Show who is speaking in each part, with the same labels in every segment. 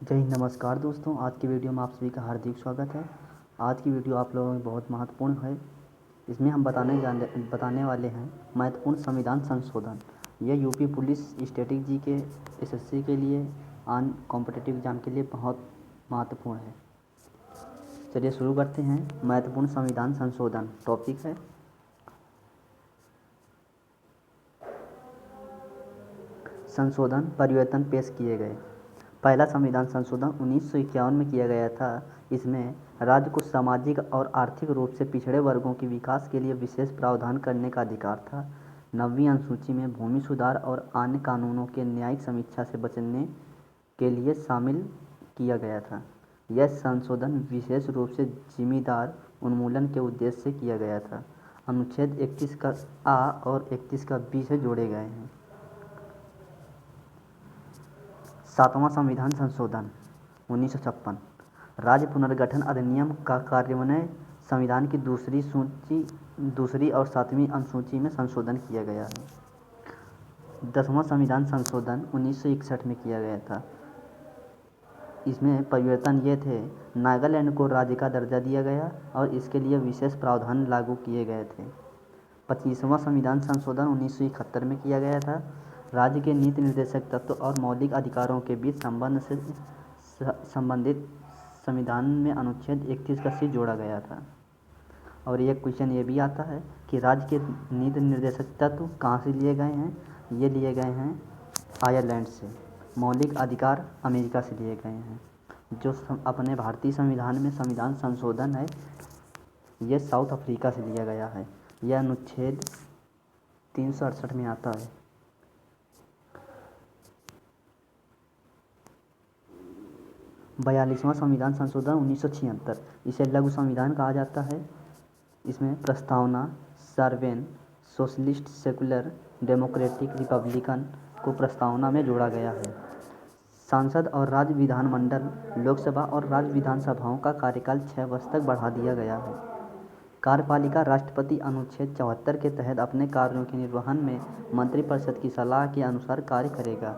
Speaker 1: जय हिंद, नमस्कार दोस्तों। आज की वीडियो में आप सभी का हार्दिक स्वागत है। आज की वीडियो आप लोगों में बहुत महत्वपूर्ण है। इसमें हम बताने वाले हैं महत्वपूर्ण संविधान संशोधन। यह यूपी पुलिस स्टैटिक जी के एसएससी के लिए कॉम्पिटिटिव एग्जाम के लिए बहुत महत्वपूर्ण है। चलिए शुरू करते हैं। महत्वपूर्ण संविधान संशोधन टॉपिक है संशोधन परिवर्तन पेश किए गए। पहला संविधान संशोधन 1951 में किया गया था। इसमें राज्य को सामाजिक और आर्थिक रूप से पिछड़े वर्गों के विकास के लिए विशेष प्रावधान करने का अधिकार था। 9वीं अनुसूची में भूमि सुधार और अन्य कानूनों के न्यायिक समीक्षा से बचने के लिए शामिल किया गया था। यह संशोधन विशेष रूप से जिम्मेदार उन्मूलन के उद्देश्य से किया गया था। अनुच्छेद 31 का आ और 31 का बी से जोड़े गए हैं। सातवां संविधान संशोधन 1956 राज्य पुनर्गठन अधिनियम का कार्यान्वयन संविधान की दूसरी और 7वीं अनुसूची में संशोधन किया गया है। 10वां संविधान संशोधन 1961 में किया गया था। इसमें परिवर्तन ये थे, नागालैंड को राज्य का दर्जा दिया गया और इसके लिए विशेष प्रावधान लागू किए गए थे। 25वां संविधान संशोधन 1971 में किया गया था। राज्य के नीति निर्देशक तत्व और मौलिक अधिकारों के बीच संबंध से संबंधित संविधान में अनुच्छेद 31 का सी जोड़ा गया था। और एक क्वेश्चन ये भी आता है कि राज्य के नीति निर्देशक तत्व कहाँ से लिए गए हैं। ये लिए गए हैं आयरलैंड से। मौलिक अधिकार अमेरिका से लिए गए हैं। जो अपने भारतीय संविधान में संविधान संशोधन है, ये साउथ अफ्रीका से लिया गया है। यह अनुच्छेद 368 में आता है। 42वां संविधान संशोधन 1976, इसे लघु संविधान कहा जाता है। इसमें प्रस्तावना सार्वेन सोशलिस्ट सेकुलर डेमोक्रेटिक रिपब्लिकन को प्रस्तावना में जोड़ा गया है। सांसद और राज्य विधानमंडल लोकसभा और राज्य विधानसभाओं का कार्यकाल 6 वर्ष तक बढ़ा दिया गया है। कार्यपालिका राष्ट्रपति अनुच्छेद 74 के तहत अपने कार्यों के निर्वहन में मंत्रिपरिषद की सलाह के अनुसार कार्य करेगा।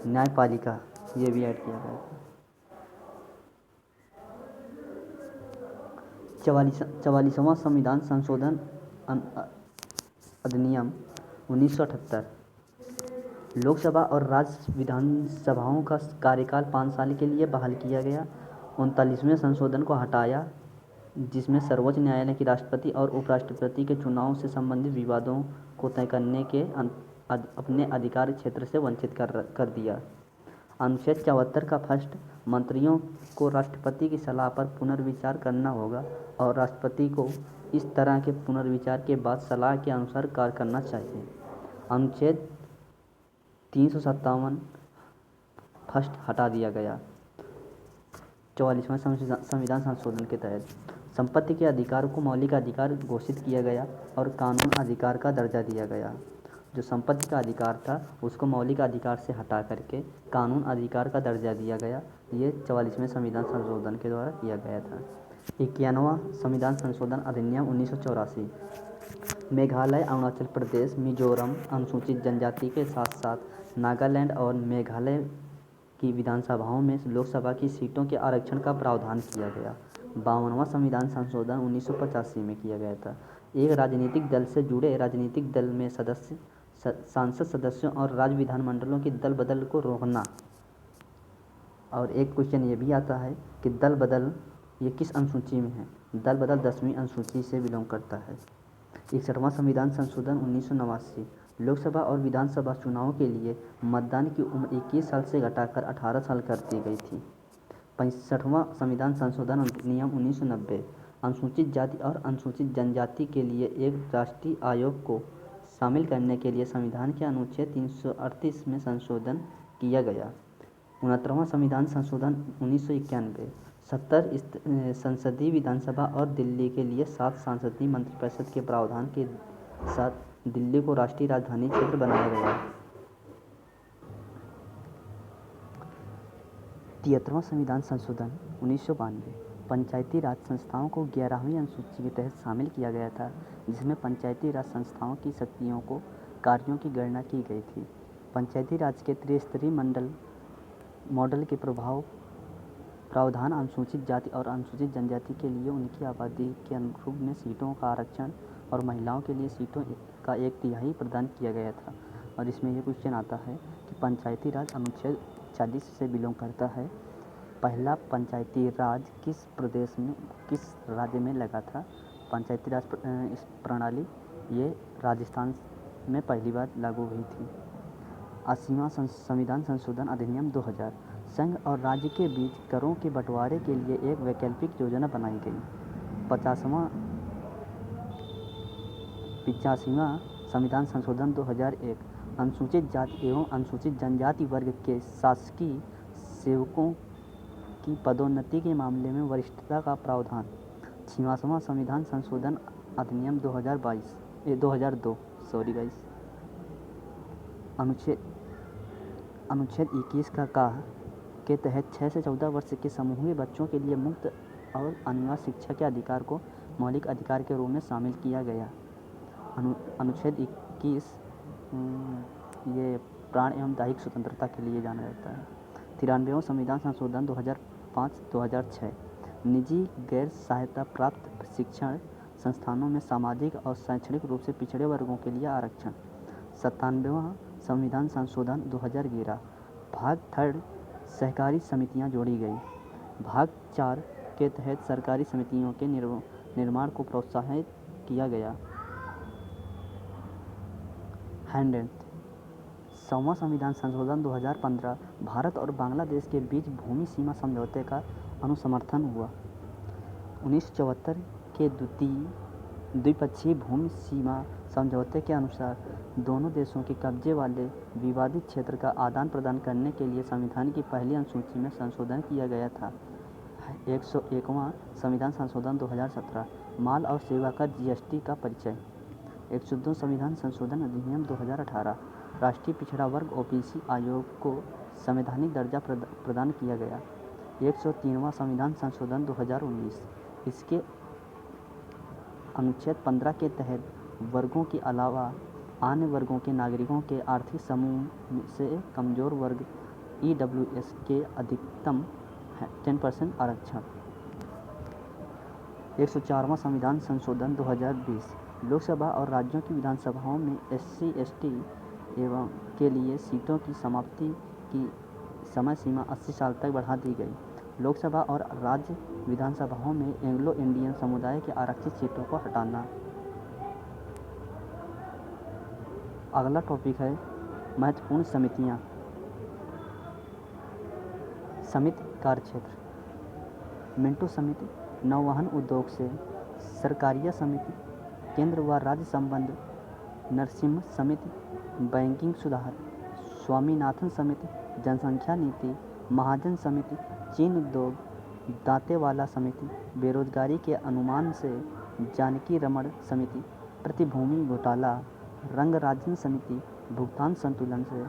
Speaker 1: न्यायपालिका ये भी ऐड किया गया था। 44वां संविधान संशोधन अधिनियम 1978 लोकसभा और राज्य विधानसभाओं का कार्यकाल 5 साल के लिए बहाल किया गया। 39वें संशोधन को हटाया, जिसमें सर्वोच्च न्यायालय की राष्ट्रपति और उपराष्ट्रपति के चुनाव से संबंधित विवादों को तय करने के अपने अधिकार क्षेत्र से वंचित कर दिया। अनुच्छेद 74 का फर्स्ट, मंत्रियों को राष्ट्रपति की सलाह पर पुनर्विचार करना होगा और राष्ट्रपति को इस तरह के पुनर्विचार के बाद सलाह के अनुसार कार्य करना चाहिए। अनुच्छेद 357 फर्स्ट हटा दिया गया। 44वां संविधान संशोधन के तहत संपत्ति के अधिकार को मौलिक अधिकार घोषित किया गया और कानून अधिकार का दर्जा दिया गया। जो संपत्ति का अधिकार था उसको मौलिक अधिकार से हटा करके कानून अधिकार का दर्जा दिया गया। ये 44वें संविधान संशोधन के द्वारा किया गया था। 51वां संविधान संशोधन अधिनियम 1984 मेघालय, अरुणाचल प्रदेश, मिजोरम अनुसूचित जनजाति के साथ साथ नागालैंड और मेघालय की विधानसभाओं में लोकसभा की सीटों के आरक्षण का प्रावधान किया गया। 52वां संविधान संशोधन 1985 में किया गया था। एक राजनीतिक दल से जुड़े राजनीतिक दल में सांसद सदस्यों और राज्य विधानमंडलों की दल बदल को रोकना। और एक क्वेश्चन ये भी आता है कि दल बदल ये किस अनुसूची में है। दल बदल 10वीं अनुसूची से बिलोंग करता है। 61वां संविधान संशोधन 1989 लोकसभा और विधानसभा चुनाव के लिए मतदान की उम्र 21 साल से घटाकर 18 साल कर दी गई थी। 65वां संविधान संशोधन अधिनियम 1990 अनुसूचित जाति और अनुसूचित जनजाति के लिए एक राष्ट्रीय आयोग को शामिल करने के लिए संविधान के अनुच्छेद 338 में संशोधन किया गया। 69वां संविधान संशोधन 1991 70 संसदीय विधानसभा और दिल्ली के लिए 7 सांसदीय मंत्रिपरिषद के प्रावधान के साथ दिल्ली को राष्ट्रीय राजधानी क्षेत्र बनाया गया। 73वां संविधान संशोधन 1992 पंचायती राज संस्थाओं को 11वीं अनुसूची के तहत शामिल किया गया था, जिसमें पंचायती राज संस्थाओं की शक्तियों को कार्यों की गणना की गई थी। पंचायती राज के त्रिस्तरीय मंडल मॉडल के प्रावधान अनुसूचित जाति और अनुसूचित जनजाति के लिए उनकी आबादी के अनुरूप में सीटों का आरक्षण और महिलाओं के लिए सीटों का 1/3 प्रदान किया गया था। और इसमें ये क्वेश्चन आता है कि पंचायती राज अनुच्छेद 40 से बिलोंग करता है। पहला पंचायती राज किस राज्य में लगा था? पंचायती राज इस प्रणाली ये राजस्थान में पहली बार लागू हुई थी। 80वां संविधान संशोधन अधिनियम 2000 संघ और राज्य के बीच करों के बंटवारे के लिए एक वैकल्पिक योजना बनाई गई। 85वां संविधान संशोधन 2001 अनुसूचित जाति एवं अनुसूचित जनजाति वर्ग के शासकीय सेवकों की पदोन्नति के मामले में वरिष्ठता का प्रावधान। 86वां संविधान संशोधन अधिनियम 2002 अनुच्छेद 21 के तहत 6 से 14 वर्ष के समूह के बच्चों के लिए मुफ्त और अनिवार्य शिक्षा के अधिकार को मौलिक अधिकार के रूप में शामिल किया गया। अनुच्छेद 21 ये प्राण एवं दैहिक स्वतंत्रता के लिए जाना जाता है। 93वां संविधान संशोधन 2005-2006 निजी गैर सहायता प्राप्त शिक्षण संस्थानों में सामाजिक और शैक्षणिक रूप से पिछड़े वर्गों के लिए आरक्षण। 97वां संविधान संशोधन 2011 भाग 3 सहकारी समितियां जोड़ी गई। भाग 4 के तहत सरकारी समितियों के निर्माण को प्रोत्साहित किया गया। हैंडेड 100वां संविधान संशोधन 2015 भारत और बांग्लादेश के बीच भूमि सीमा समझौते का अनुसमर्थन हुआ। 1974 के द्विपक्षीय भूमि सीमा समझौते के अनुसार दोनों देशों के कब्जे वाले विवादित क्षेत्र का आदान प्रदान करने के लिए संविधान की पहली अनुसूची में संशोधन किया गया था। 101वां संविधान संशोधन 2017 माल और सेवा कर GST का परिचय। 102 संविधान संशोधन अधिनियम 2018 राष्ट्रीय पिछड़ा वर्ग OBC आयोग को संवैधानिक दर्जा प्रदान किया गया। 103वां संविधान संशोधन 2019 इसके अनुच्छेद 15 के तहत वर्गों के अलावा अन्य वर्गों के नागरिकों के आर्थिक समूह से कमजोर वर्ग EWS के अधिकतम 10% आरक्षण। 104वां संविधान संशोधन 2020 लोकसभा और राज्यों की विधानसभाओं में SC ST एवं के लिए सीटों की समाप्ति की समय सीमा 80 साल तक बढ़ा दी गई। लोकसभा और राज्य विधानसभाओं में एंग्लो इंडियन समुदाय के आरक्षित सीटों को हटाना। अगला टॉपिक है महत्वपूर्ण समितियां। समिति कार्यक्षेत्र मिंटो समिति नौवहन उद्योग से, सरकारिया समिति केंद्र व राज्य संबंध, नरसिम्हा समिति बैंकिंग सुधार, स्वामीनाथन समिति जनसंख्या नीति, महाजन समिति चीन उद्योग, दांतेवाला समिति बेरोजगारी के अनुमान से, जानकी रमण समिति प्रतिभूमि घोटाला, रंगराजन समिति भुगतान संतुलन से,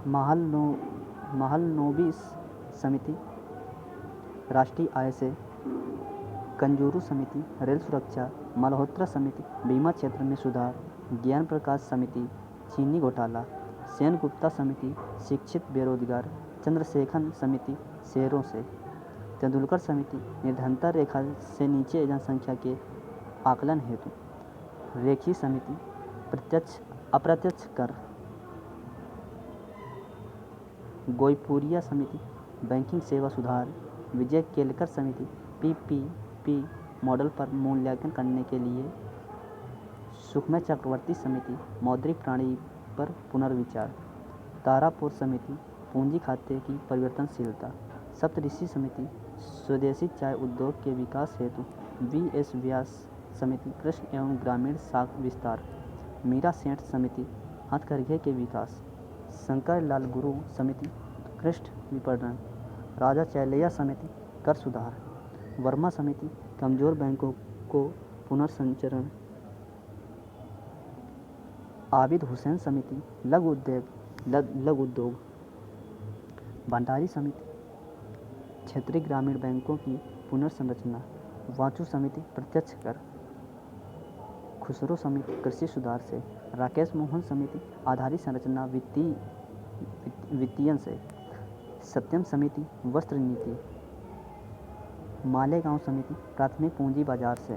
Speaker 1: महालनोबिस समिति राष्ट्रीय आय से, कंजूरू समिति रेल सुरक्षा, मल्होत्रा समिति बीमा क्षेत्र में सुधार, ज्ञान प्रकाश समिति चीनी घोटाला, सेन गुप्ता समिति शिक्षित बेरोजगार, चंद्रशेखर समिति शेरों से, तेंदुलकर समिति निर्धनता रेखा से नीचे जनसंख्या के आकलन हेतु, रेखी समिति प्रत्यक्ष अप्रत्यक्ष कर, गोईपुरिया समिति बैंकिंग सेवा सुधार, विजय केलकर समिति PPP मॉडल पर मूल्यांकन करने के लिए, सुखमय चक्रवर्ती समिति मौद्रिक प्रणाली पर पुनर्विचार, तारापुर समिति पूंजी खाते की परिवर्तनशीलता, सप्तऋषि समिति स्वदेशी चाय उद्योग के विकास हेतु, VS व्यास समिति कृषि एवं ग्रामीण साख विस्तार, मीरा सेठ समिति हथकरघे के विकास, शंकर लाल गुरु समिति उत्कृष्ट विपणन, राजा चैलैया समिति कर सुधार, वर्मा समिति कमजोर बैंकों को पुनर्संचरण, आबिद हुसैन समिति लघु उद्योग, भंडारी समिति क्षेत्रीय ग्रामीण बैंकों की पुनर्संरचना, वाचू समिति प्रत्यक्ष कर, खुसरो समिति कृषि सुधार से, राकेश मोहन समिति आधारित संरचना वित्तीयन से। सत्यम समिति वस्त्र नीति। मालेगांव समिति प्राथमिक पूंजी बाजार से।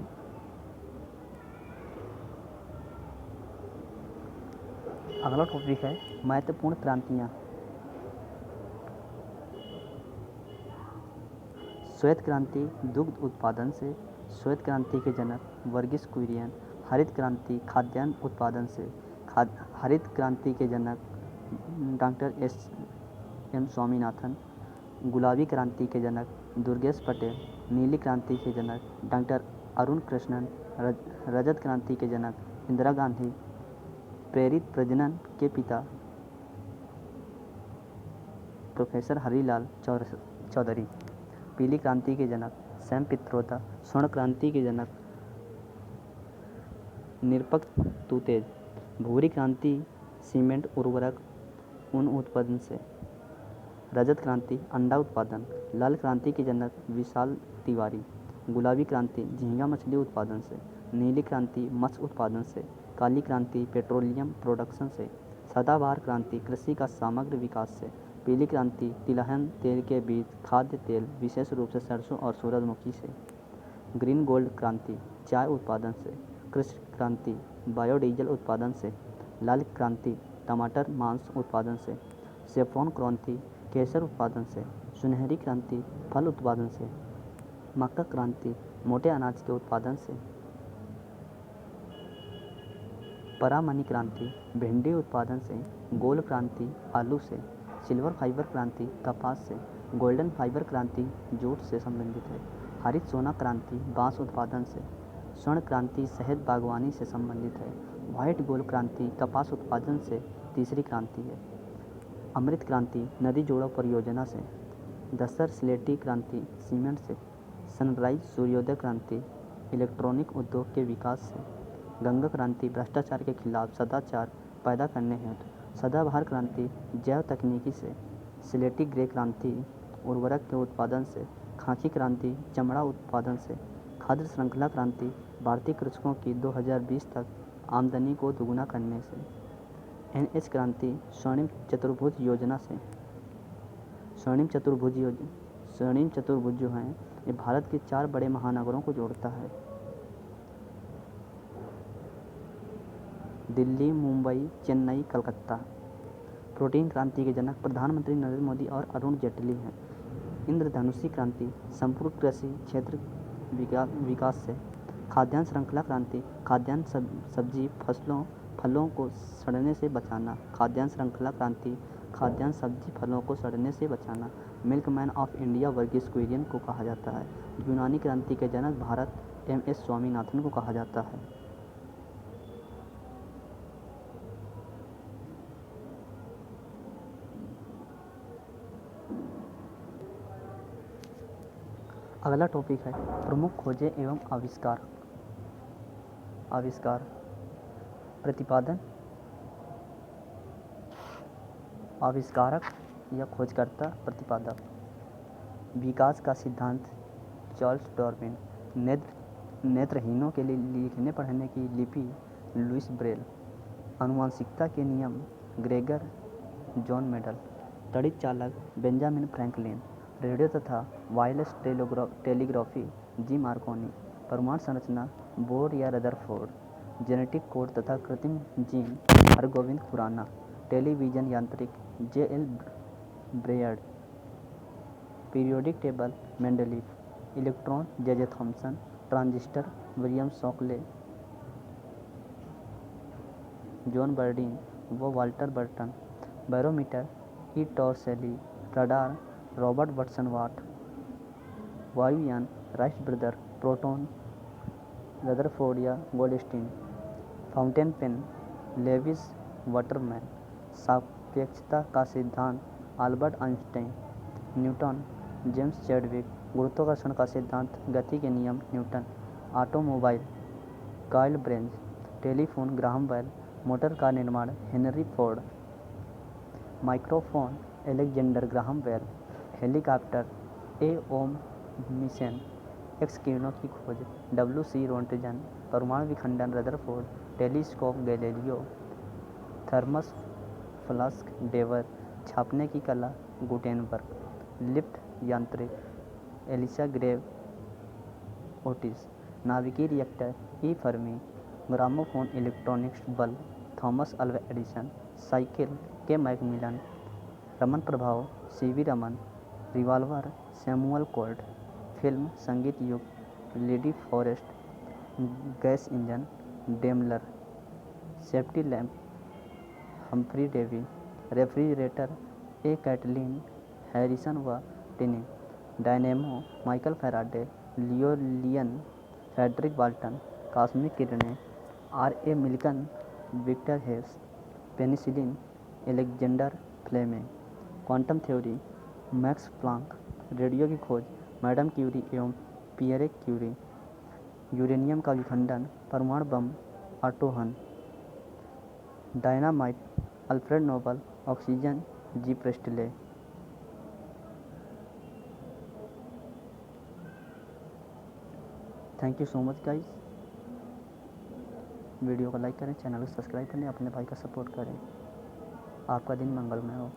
Speaker 1: अगला टॉपिक है महत्वपूर्ण क्रांतियाँ। श्वेत क्रांति दुग्ध उत्पादन से। श्वेत क्रांति के जनक वर्गीस कुरियन। हरित क्रांति खाद्यान्न उत्पादन से। हरित क्रांति के जनक डॉक्टर एम स्वामीनाथन। गुलाबी क्रांति के जनक दुर्गेश पटेल। नीली क्रांति के जनक डॉक्टर अरुण कृष्णन। रजत क्रांति के जनक इंदिरा गांधी। प्रेरित प्रजनन के पिता प्रोफेसर हरिलाल चौधरी। पीली क्रांति के जनक सैम पित्रोदा। स्वर्ण क्रांति के जनक निरपक तुतेज। भूरी क्रांति सीमेंट उर्वरक ऊन उत्पादन से। रजत क्रांति अंडा उत्पादन। लाल क्रांति के जनक विशाल तिवारी। गुलाबी क्रांति झींगा मछली उत्पादन से। नीली क्रांति मत्स्य उत्पादन से। काली क्रांति पेट्रोलियम प्रोडक्शन से। सदाबहार क्रांति कृषि का समग्र विकास से। पीली क्रांति तिलहन तेल के बीज खाद्य तेल विशेष रूप से सरसों और सूरजमुखी से। ग्रीन गोल्ड क्रांति चाय उत्पादन से। कृषि क्रांति बायोडीजल उत्पादन से। लाल क्रांति टमाटर मांस उत्पादन से। सेफ्रॉन क्रांति केसर उत्पादन से। सुनहरी क्रांति फल उत्पादन से। मक्का क्रांति मोटे अनाज के उत्पादन से। परामनी क्रांति भिंडी उत्पादन से। गोल्ड क्रांति आलू से। सिल्वर फाइबर क्रांति कपास से। गोल्डन फाइबर क्रांति जूट से संबंधित है। हरित सोना क्रांति बांस उत्पादन से। स्वर्ण क्रांति शहद बागवानी से संबंधित है। व्हाइट गोल्ड क्रांति कपास उत्पादन से तीसरी क्रांति है। अमृत क्रांति नदी जोड़ों परियोजना से। दस्तर स्लेटी क्रांति सीमेंट से। सनराइज सूर्योदय क्रांति इलेक्ट्रॉनिक उद्योग के विकास से। गंगा क्रांति भ्रष्टाचार के खिलाफ सदाचार पैदा करने हेतु। सदाबहार क्रांति जैव तकनीकी से। स्लेटी ग्रे क्रांति उर्वरक के उत्पादन से। खाकी क्रांति चमड़ा उत्पादन से। खाद्य श्रृंखला क्रांति भारतीय कृषकों की 2020 तक आमदनी को दोगुना करने से। NH क्रांति स्वर्णिम चतुर्भुज योजना से। स्वर्णिम चतुर्भुज जो हैं ये भारत के 4 बड़े महानगरों को जोड़ता है। दिल्ली मुंबई चेन्नई कलकत्ता। प्रोटीन क्रांति के जनक प्रधानमंत्री नरेंद्र मोदी और अरुण जेटली हैं। इंद्रधनुषी क्रांति संपूर्ण कृषि क्षेत्र विकास से। खाद्यान्न श्रृंखला क्रांति खाद्यान्न सब्जी फलों को सड़ने से बचाना। खाद्यान्न श्रृंखला क्रांति खाद्यान्न सब्जी फलों को सड़ने से बचाना। Milkman of India Verghese Kurien को कहा जाता है। यूनानी क्रांति के जनक भारत MS स्वामीनाथन को कहा जाता है। अगला टॉपिक है प्रमुख खोजें एवं आविष्कार। प्रतिपादन आविष्कारक या खोजकर्ता प्रतिपादक। विकास का सिद्धांत चार्ल्स डार्विन। नेत्रहीनों के लिए लिखने पढ़ने की लिपि लुइस ब्रेल। आनुवंशिकता के नियम ग्रेगर जॉन मेडल। तड़ित चालक बेंजामिन फ्रैंकलिन। रेडियो तथा वायरलेस टेलीग्राफी जी मार्कोनी। परमाणु संरचना बोर या रदरफोर्ड। जेनेटिक कोड तथा कृत्रिम जीन हरगोविंद खुराना। टेलीविजन यांत्रिक JL Baird. Periodic table Mendeleev. Electron JJ Thomson. Transistor William Shockley. John Bardeen व Walter Brattain. Barometer E Torricelli. Radar Robert Watson Watt. वायुयान Wright brother. Proton Rutherford या Goldstein. Fountain pen Lewis Waterman. सापेक्षता का सिद्धांत Albert Einstein. Neutron James Chadwick. गुरुत्वाकर्षण का सिद्धांत गति के नियम Newton. Automobile Karl Benz. Telephone Graham Bell. Motor का निर्माण Henry Ford. Microphone Alexander Graham Bell. Helicopter A.O. मिशन। एक्स किरणों की खोज W.C. रोंटगन। परमाणु विखंडन Rutherford. Telescope Galileo. Thermos flask Dewar, छापने की कला गुटेनबर्ग, लिफ्ट यांत्रिक एलिसा ग्रेव ओटिस, नाभिकीय reactor E Fermi, gramophone electronics bulb Thomas Alva Edison, cycle K Macmillan, Raman प्रभाव CV Raman, revolver Samuel Colt, film संगीत युग lady forest, gas engine Daimler, safety lamp Humphry Davy, refrigerator A Catlin Harrison व Tinny, dynamo Michael Faraday, लियो लियन Frederick Walton, cosmic किरणें R A Millikan Victor Hess, penicillin Alexander Fleming, quantum theory Max Planck, radio की खोज madam Curie एवं Pierre Curie, uranium का विखंडन परमाणु bomb Otto Hahn, dynamite Alfred Nobel, oxygen J Priestley. Thank you so much guys. Video को like करें, channel को subscribe करें, अपने भाई का सपोर्ट करें। आपका दिन मंगलमय हो।